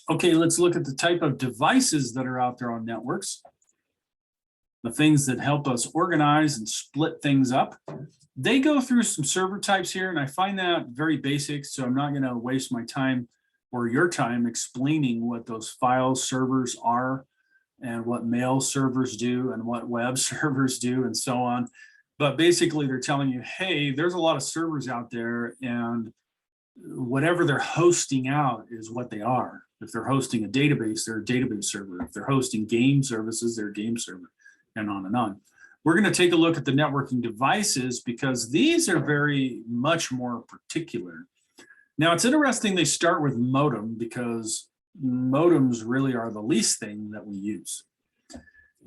Okay, let's look at the type of devices that are out there on networks, the things that help us organize and split things up. They go through some server types here, and I find that very basic, so I'm not going to waste my time or your time explaining what those file servers are and what mail servers do and what web servers do and so on. But basically, they're telling you, hey, there's a lot of servers out there, and whatever they're hosting out is what they are. If they're hosting a database, they're a database server. If they're hosting game services, they're a game server, and on and on. We're going to take a look at the networking devices because these are very much more particular. Now, it's interesting they start with modem because modems really are the least thing that we use.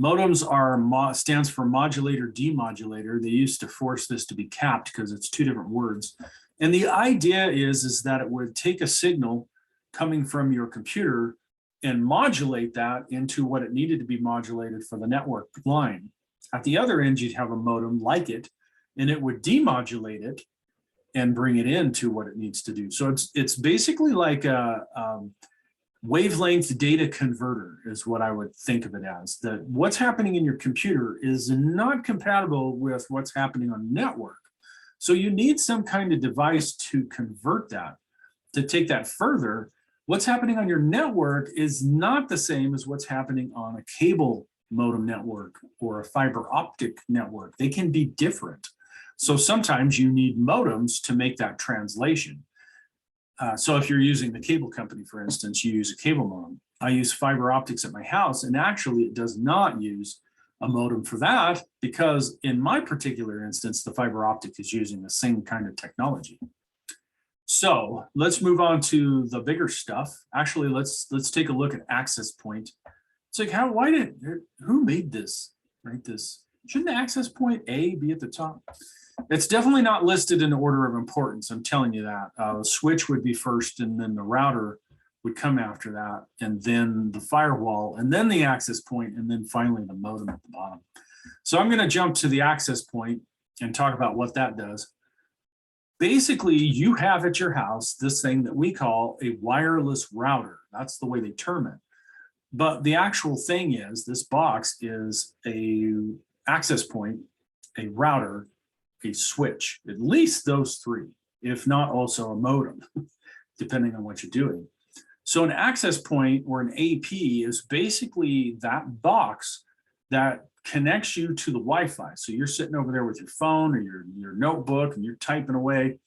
Modems stands for modulator demodulator. They used to force this to be capped because it's two different words. And the idea is that it would take a signal coming from your computer and modulate that into what it needed to be modulated for the network line. At the other end, you'd have a modem like it, and it would demodulate it and bring it into what it needs to do. So it's basically like a wavelength data converter is what I would think of it as. That what's happening in your computer is not compatible with what's happening on network. So you need some kind of device to convert that. To take that further, what's happening on your network is not the same as what's happening on a cable modem network or a fiber optic network. They can be different. So sometimes you need modems to make that translation. So if you're using the cable company, for instance, you use a cable modem. I use fiber optics at my house, and actually it does not use a modem for that because in my particular instance, the fiber optic is using the same kind of technology. So let's move on to the bigger stuff. Actually, let's take a look at access point. It's like, who made this, right? Shouldn't the access point A be at the top? It's definitely not listed in order of importance. I'm telling you that. The switch would be first, and then the router would come after that, and then the firewall, and then the access point, and then finally the modem at the bottom. So I'm going to jump to the access point and talk about what that does. Basically, you have at your house this thing that we call a wireless router. That's the way they term it. But the actual thing is, this box is a access point, a router, a switch, at least those three, if not also a modem, depending on what you're doing. So an access point or an AP is basically that box that connects you to the Wi-Fi. So you're sitting over there with your phone or your notebook and you're typing away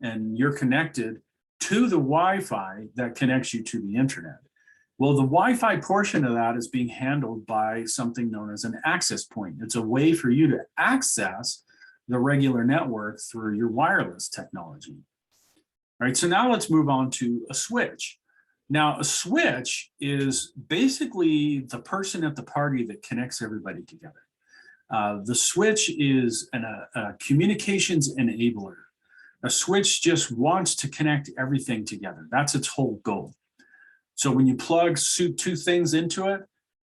and you're connected to the Wi-Fi that connects you to the internet. Well, the Wi-Fi portion of that is being handled by something known as an access point. It's a way for you to access the regular network through your wireless technology. All right, so now let's move on to a switch. Now, a switch is basically the person at the party that connects everybody together. The switch is a communications enabler. A switch just wants to connect everything together. That's its whole goal. So when you plug two things into it,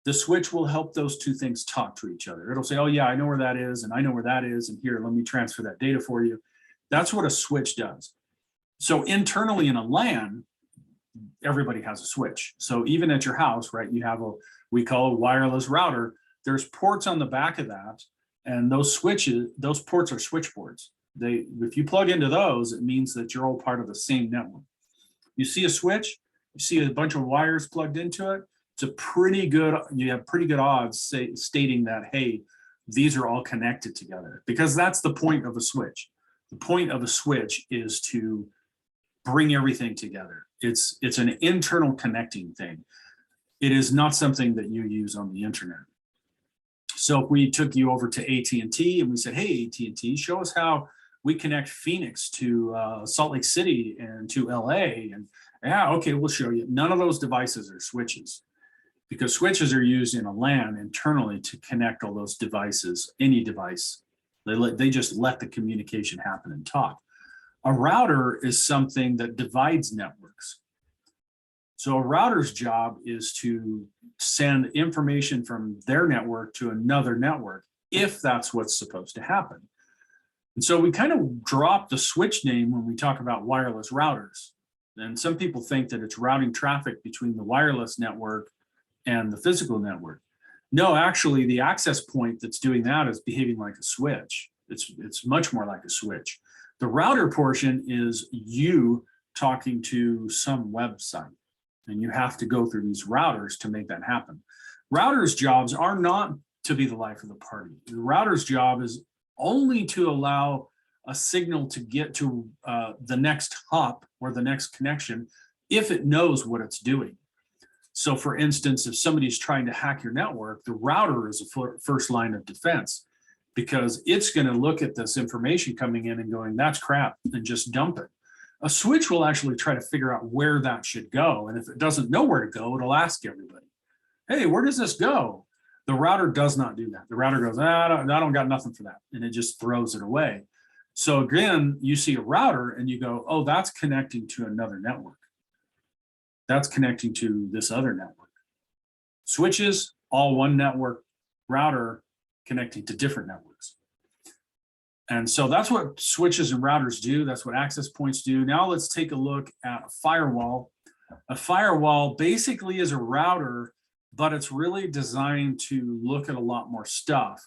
the switch will help those two things talk to each other. It'll say, oh yeah, I know where that is, and I know where that is, and here, let me transfer that data for you. That's what a switch does. So internally in a LAN, everybody has a switch. So even at your house, right, you have we call a wireless router. There's ports on the back of that, and those ports are switchboards. If you plug into those, it means that you're all part of the same network. You see a switch, you see a bunch of wires plugged into it, you have pretty good odds stating that, hey, these are all connected together, because that's the point of a switch. The point of a switch is to bring everything together. It's an internal connecting thing. It is not something that you use on the internet. So if we took you over to AT&T and we said, hey, AT&T, show us how we connect Phoenix to Salt Lake City and to LA. And yeah, okay, we'll show you. None of those devices are switches, because switches are used in a LAN internally to connect all those devices, any device. They just let the communication happen and talk. A router is something that divides networks. So a router's job is to send information from their network to another network, if that's what's supposed to happen. And so we kind of drop the switch name when we talk about wireless routers. And some people think that it's routing traffic between the wireless network and the physical network. No, actually, the access point that's doing that is behaving like a switch. It's much more like a switch. The router portion is you talking to some website, and you have to go through these routers to make that happen. Routers' jobs are not to be the life of the party. The router's job is only to allow a signal to get to the next hop or the next connection if it knows what it's doing. So for instance, if somebody's trying to hack your network, the router is a first line of defense, because it's going to look at this information coming in and going, that's crap, and just dump it. A switch will actually try to figure out where that should go. And if it doesn't know where to go, it'll ask everybody, hey, where does this go? The router does not do that. The router goes, I don't got nothing for that. And it just throws it away. So again, you see a router and you go, oh, that's connecting to another network. That's connecting to this other network. Switches, all one network. Router connecting to different networks. And so that's what switches and routers do. That's what access points do. Now let's take a look at a firewall. A firewall basically is a router, but it's really designed to look at a lot more stuff.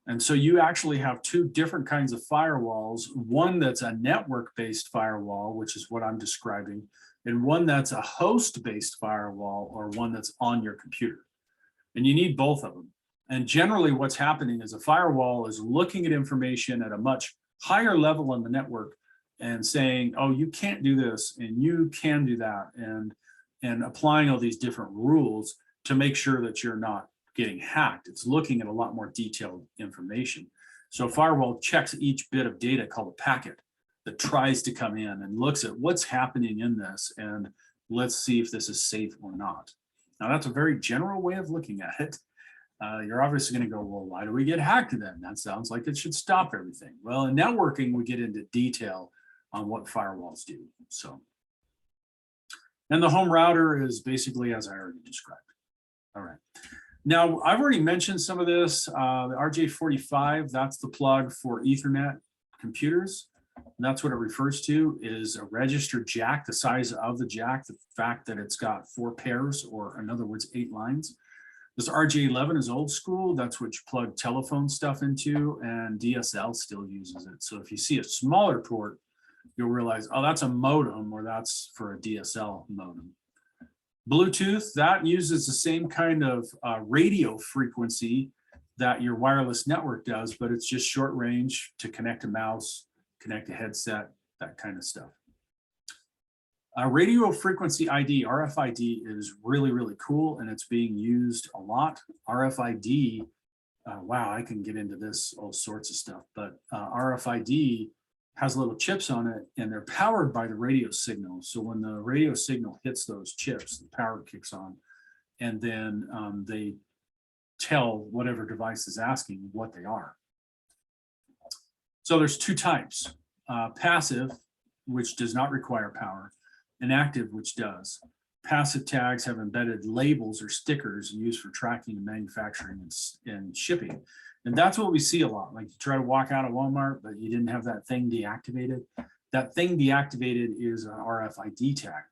And so you actually have two different kinds of firewalls, one that's a network-based firewall, which is what I'm describing, and one that's a host-based firewall, or one that's on your computer. And you need both of them. And generally what's happening is a firewall is looking at information at a much higher level on the network and saying, oh, you can't do this and you can do that, and applying all these different rules to make sure that you're not getting hacked. It's looking at a lot more detailed information. So firewall checks each bit of data called a packet that tries to come in and looks at what's happening in this, and let's see if this is safe or not. Now that's a very general way of looking at it. You're obviously going to go, well, why do we get hacked then? That sounds like it should stop everything. Well, in networking, we get into detail on what firewalls do. So, and the home router is basically as I already described. All right. Now, I've already mentioned some of this. The RJ45, that's the plug for Ethernet computers. And that's what it refers to, is a registered jack, the size of the jack, the fact that it's got 4 pairs, or in other words, 8 lines. This RJ11 is old school. That's what you plug telephone stuff into, and DSL still uses it. So if you see a smaller port, you'll realize, oh, that's a modem, or that's for a DSL modem. Bluetooth, that uses the same kind of radio frequency that your wireless network does, but it's just short range to connect a mouse, connect a headset, that kind of stuff. Radio frequency ID, RFID, is really, really cool, and it's being used a lot. RFID, wow, I can get into this, all sorts of stuff, but RFID has little chips on it, and they're powered by the radio signal. So when the radio signal hits those chips, the power kicks on, and then they tell whatever device is asking what they are. So there's 2 types, passive, which does not require power, and active, which does. Passive tags have embedded labels or stickers used for tracking and manufacturing and shipping. And that's what we see a lot. Like, you try to walk out of Walmart, but you didn't have that thing deactivated. That thing deactivated is an RFID tag.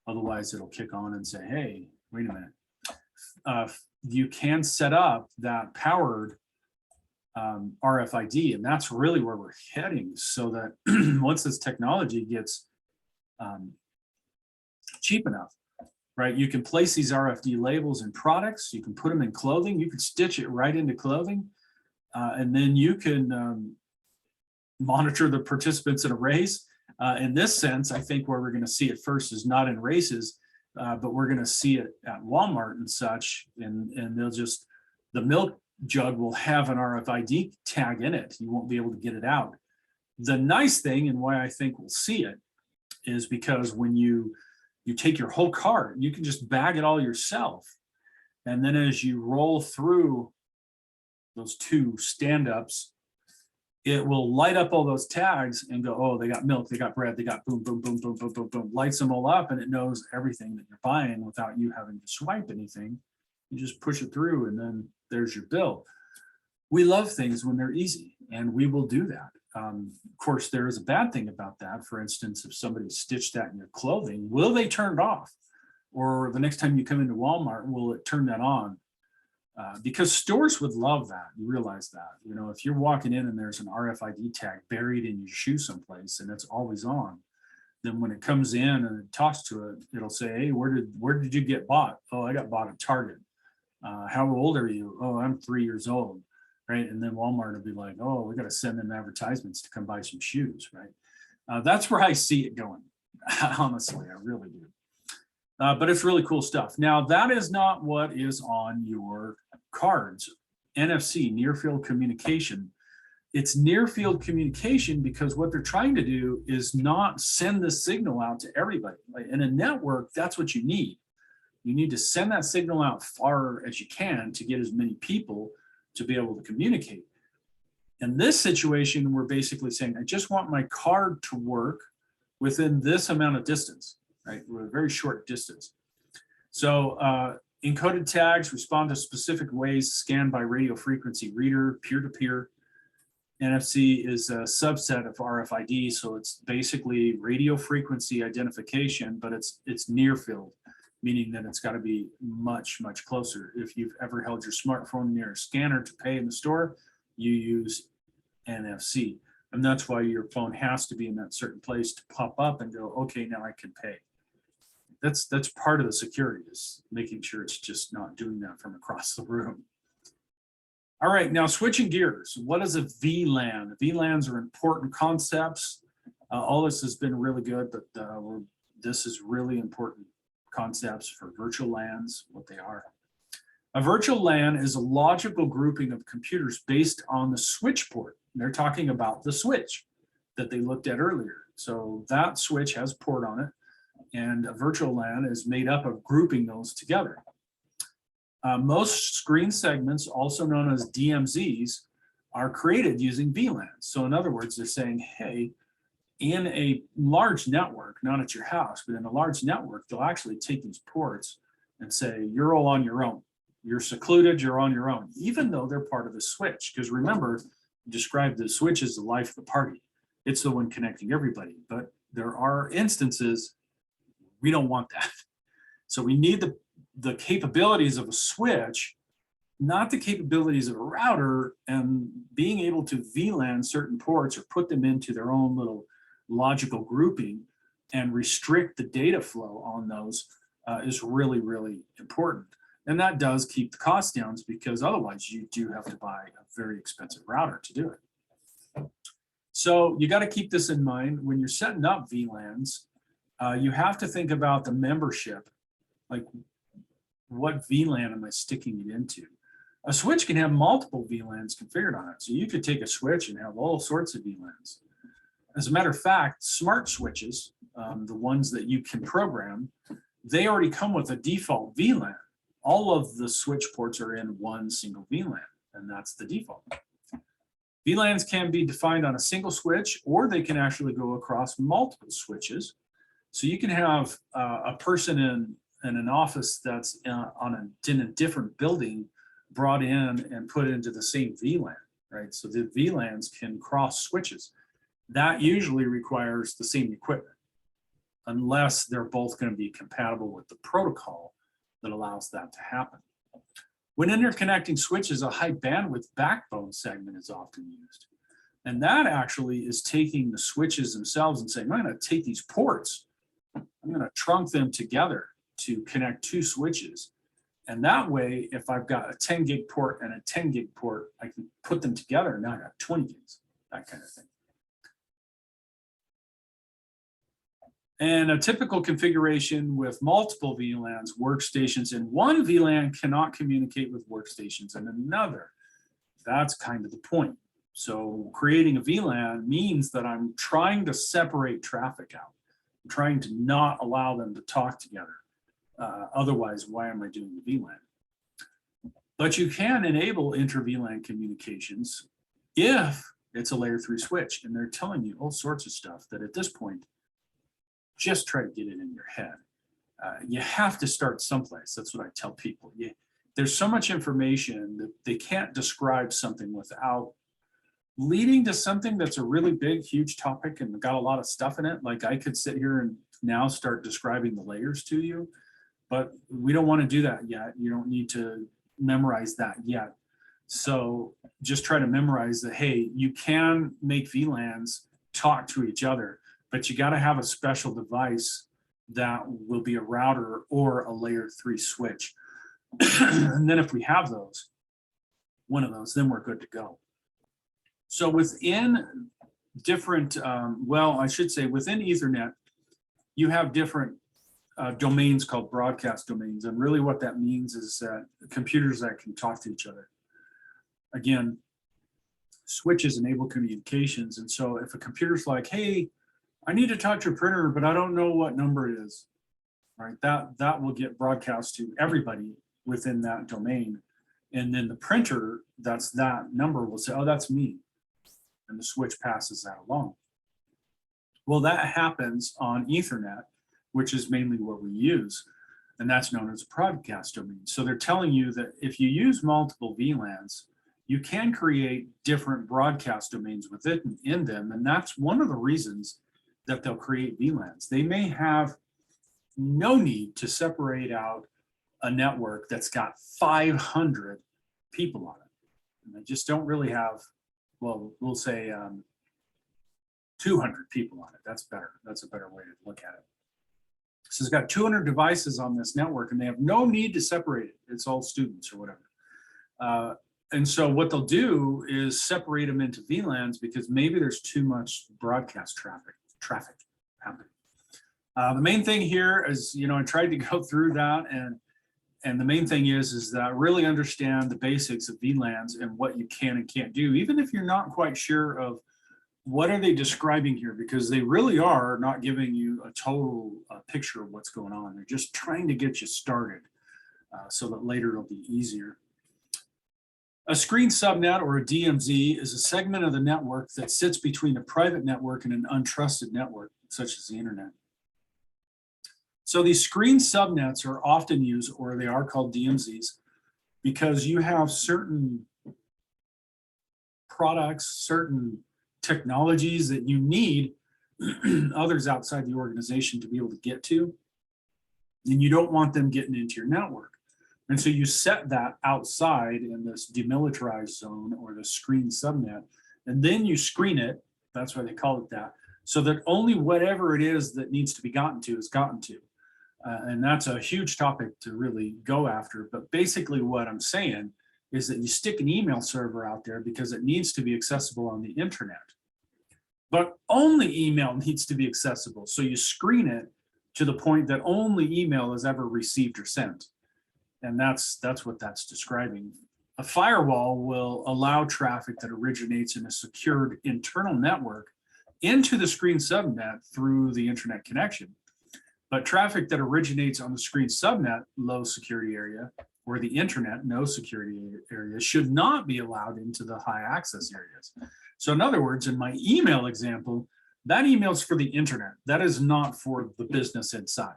Otherwise, it'll kick on and say, hey, wait a minute. You can set up that powered RFID, and that's really where we're heading, so that once this technology gets cheap enough, right, you can place these RFID labels in products, you can put them in clothing, you can stitch it right into clothing, and then you can monitor the participants in a race. In this sense, I think where we're going to see it first is not in races, but we're going to see it at Walmart and such, and they'll just, the milk jug will have an RFID tag in it. You won't be able to get it out. The nice thing, and why I think we'll see it, is because when you take your whole cart, you can just bag it all yourself. And then as you roll through those 2 stand-ups, it will light up all those tags and go, oh, they got milk, they got bread, they got boom, boom, boom, boom, boom, boom, boom, lights them all up, and it knows everything that you're buying without you having to swipe anything. You just push it through, and then there's your bill. We love things when they're easy, and we will do that. Of course, there is a bad thing about that. For instance, if somebody stitched that in your clothing, will they turn it off? Or the next time you come into Walmart, will it turn that on? Because stores would love that. You realize that. You know, if you're walking in and there's an RFID tag buried in your shoe someplace and it's always on, then when it comes in and it talks to it, it'll say, hey, where did you get bought? Oh, I got bought at Target. How old are you? Oh, I'm 3 years old. Right. And then Walmart will be like, oh, we got to send them advertisements to come buy some shoes. Right. That's where I see it going. Honestly, I really do. But it's really cool stuff. Now, that is not what is on your cards. NFC, near field communication. It's near field communication because what they're trying to do is not send the signal out to everybody. Like in a network, that's what you need. You need to send that signal out far as you can to get as many people to be able to communicate. In this situation, we're basically saying, I just want my card to work within this amount of distance, right? With a very short distance. So encoded tags respond to specific ways scanned by radio frequency reader, peer-to-peer. NFC is a subset of RFID, so it's basically radio frequency identification, but it's near field, meaning that it's got to be much, much closer. If you've ever held your smartphone near a scanner to pay in the store, you use NFC. And that's why your phone has to be in that certain place to pop up and go, okay, now I can pay. That's part of the security, is making sure it's just not doing that from across the room. All right, now switching gears. What is a VLAN? VLANs are important concepts. All this has been really good, but this is really important concepts for virtual LANs, what they are. A virtual LAN is a logical grouping of computers based on the switch port. And they're talking about the switch that they looked at earlier. So that switch has a port on it, and a virtual LAN is made up of grouping those together. Most screen segments, also known as DMZs, are created using VLANs. So in other words, they're saying, hey, in a large network, not at your house, but in a large network, they'll actually take these ports and say, you're all on your own. You're secluded, you're on your own, even though they're part of the switch. Because remember, describe the switch as the life of the party. It's the one connecting everybody. But there are instances we don't want that. So we need the capabilities of a switch, not the capabilities of a router, and being able to VLAN certain ports or put them into their own little logical grouping and restrict the data flow on those is really, really important. And that does keep the cost down, because otherwise you do have to buy a very expensive router to do it. So you got to keep this in mind when you're setting up VLANs. You have to think about the membership, like what VLAN am I sticking it into? A switch can have multiple VLANs configured on it. So you could take a switch and have all sorts of VLANs. As a matter of fact, smart switches, the ones that you can program, they already come with a default VLAN. All of the switch ports are in one single VLAN, and that's the default. VLANs can be defined on a single switch, or they can actually go across multiple switches. So you can have a person in an office that's in a different building brought in and put into the same VLAN, right? So the VLANs can cross switches. That usually requires the same equipment, unless they're both going to be compatible with the protocol that allows that to happen. When interconnecting switches, a high bandwidth backbone segment is often used. And that actually is taking the switches themselves and saying, I'm going to take these ports, I'm going to trunk them together to connect two switches. And that way, if I've got a 10 gig port and a 10 gig port, I can put them together, and now I got 20 gigs, that kind of thing. And a typical configuration with multiple VLANs, workstations in one VLAN cannot communicate with workstations in another. That's kind of the point. So creating a VLAN means that I'm trying to separate traffic out. I'm trying to not allow them to talk together. Otherwise, why am I doing the VLAN? But you can enable inter-VLAN communications if it's a layer 3 switch, and they're telling you all sorts of stuff that at this point, just try to get it in your head. You have to start someplace. That's what I tell people. There's so much information that they can't describe something without leading to something that's a really big, huge topic and got a lot of stuff in it. Like I could sit here and now start describing the layers to you, but we don't want to do that yet. You don't need to memorize that yet. So just try to memorize that, hey, you can make VLANs talk to each other, but you got to have a special device that will be a router or a layer 3 switch. And then if we have those, one of those, then we're good to go. So within different, well, I should say within Ethernet, you have different domains called broadcast domains. And really what that means is that computers that can talk to each other. Again, switches enable communications. And so if a computer's like, hey, I need to talk to a printer, but I don't know what number it is, right? That will get broadcast to everybody within that domain. And then the printer, that's that number, will say, oh, that's me. And the switch passes that along. Well, that happens on Ethernet, which is mainly what we use. And that's known as a broadcast domain. So they're telling you that if you use multiple VLANs, you can create different broadcast domains within them. And that's one of the reasons that they'll create VLANs. They may have no need to separate out a network that's got 500 people on it. And they just don't really have, well, we'll say 200 people on it. That's better. That's a better way to look at it. So it's got 200 devices on this network and they have no need to separate it. It's all students or whatever. And so what they'll do is separate them into VLANs because maybe there's too much broadcast traffic happening. The main thing here is, you know, I tried to go through that, and the main thing is that really understand the basics of VLANs and what you can and can't do, even if you're not quite sure of what are they describing here, because they really are not giving you a total picture of what's going on. They're just trying to get you started so that later it'll be easier. A screen subnet, or a DMZ, is a segment of the network that sits between a private network and an untrusted network, such as the internet. So these screen subnets are often used, or they are called DMZs, because you have certain products, certain technologies that you need others outside the organization to be able to get to, and you don't want them getting into your network. And so you set that outside in this demilitarized zone or the screen subnet, and then you screen it, that's why they call it that, so that only whatever it is that needs to be gotten to is gotten to. And that's a huge topic to really go after. But basically what I'm saying is that you stick an email server out there because it needs to be accessible on the internet. But only email needs to be accessible. So you screen it to the point that only email is ever received or sent. And that's what that's describing. A firewall will allow traffic that originates in a secured internal network into the screen subnet through the internet connection. But traffic that originates on the screen subnet, low security area, or the internet, no security area, should not be allowed into the high access areas. So in other words, in my email example, that email is for the internet. That is not for the business inside,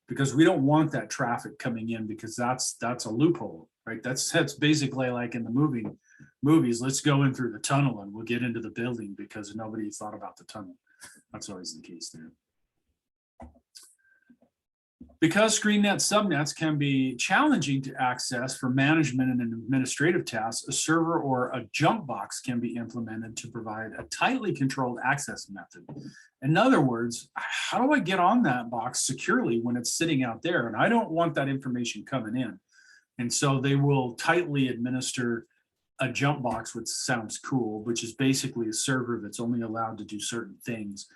because we don't want that traffic coming in, because that's a loophole, right? That's basically like in the movies, let's go in through the tunnel and we'll get into the building because nobody thought about the tunnel. That's always the case there. Because ScreenNet subnets can be challenging to access for management and administrative tasks, a server or a jump box can be implemented to provide a tightly controlled access method. In other words, how do I get on that box securely when it's sitting out there? And I don't want that information coming in. And so they will tightly administer a jump box, which sounds cool, which is basically a server that's only allowed to do certain things.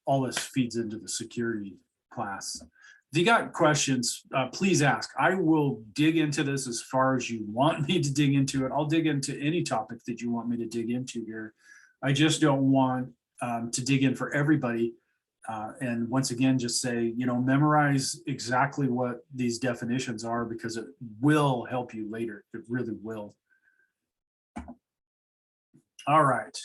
All this feeds into the security class. If you got questions, please ask. I will dig into this as far as you want me to dig into it. I'll dig into any topic that you want me to dig into here. I just don't want to dig in for everybody. And once again, just say, you know, memorize exactly what these definitions are, because it will help you later. It really will. All right.